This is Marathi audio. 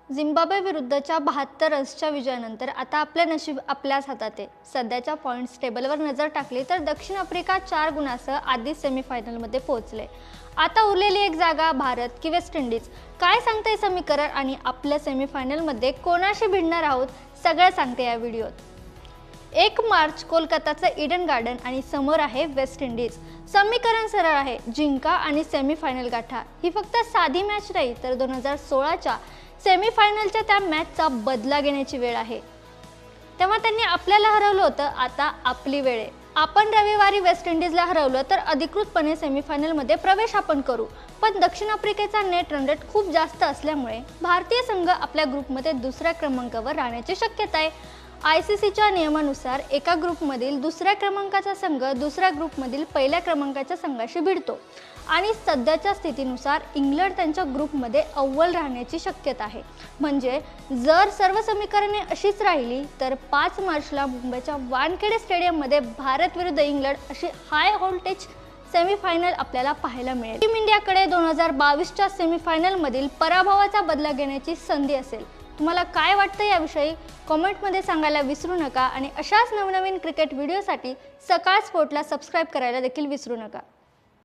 झिम्बाब्वे विरुद्धच्या 72 रन्सच्या विजयानंतर आता आपले नशीब आपल्याच हातात आहे। सध्याच्या पॉइंट्स टेबलवर नजर टाकली तर दक्षिण आफ्रिका 4 गुणांसह आधीच सेमीफायनलमध्ये पोहोचले। आता उरलेली एक जागा भारत की वेस्ट इंडिज, काय सांगते समीकरण आणि आपल्या सेमीफायनलमध्ये कोणाशी भिडणार आहोत सगळं सांगते या व्हिडिओत। 1 मार्च कोलकाताचं ईडन गार्डन आणि समोर आहे वेस्ट इंडिज। समीकरण सरळ आहे, जिंका आणि सेमीफायनल गाठा। ही फक्त साधी मॅच नाही तर 2016च्या सेमीफायनलच्या त्या मॅचचा बदला घेण्याची वेळ आहे। तेव्हा त्यांनी आपल्याला हरवलं होतं, आता आपली वेळ आहे। आपण रविवारी वेस्ट इंडिजला हरवलं तर अधिकृतपणे सेमीफायनलमध्ये प्रवेश आपण करू, पण दक्षिण आफ्रिकेचा नेट रन रेट खूप जास्त असल्यामुळे भारतीय संघ आपल्या ग्रुपमध्ये दुसऱ्या क्रमांकावर राहण्याची शक्यता आहे। आयसीसीच्या नियमानुसार एका ग्रुपमधील दुसऱ्या क्रमांकाचा संघ दुसऱ्या ग्रुपमधील पहिल्या क्रमांकाच्या संघाशी भिडतो आणि सध्याच्या स्थितीनुसार इंग्लंड त्यांच्या ग्रुपमध्ये अव्वल राहण्याची शक्यता आहे। म्हणजे जर सर्व समीकरणे अशीच राहिली तर 5 मार्चला मुंबईच्या वानखेडे स्टेडियममध्ये भारत विरुद्ध इंग्लंड अशी हाय व्होल्टेज सेमीफायनल आपल्याला पाहायला मिळेल। टीम इंडियाकडे 2022च्या सेमीफायनलमधील पराभवाचा बदला घेण्याची संधी असेल। तुम्हाला काय वाटतं याविषयी कमेंटमध्ये सांगायला विसरू नका आणि अशाच नवनवीन क्रिकेट व्हिडिओसाठी सकाळ स्पोर्टला सबस्क्राइब करायला देखील विसरू नका।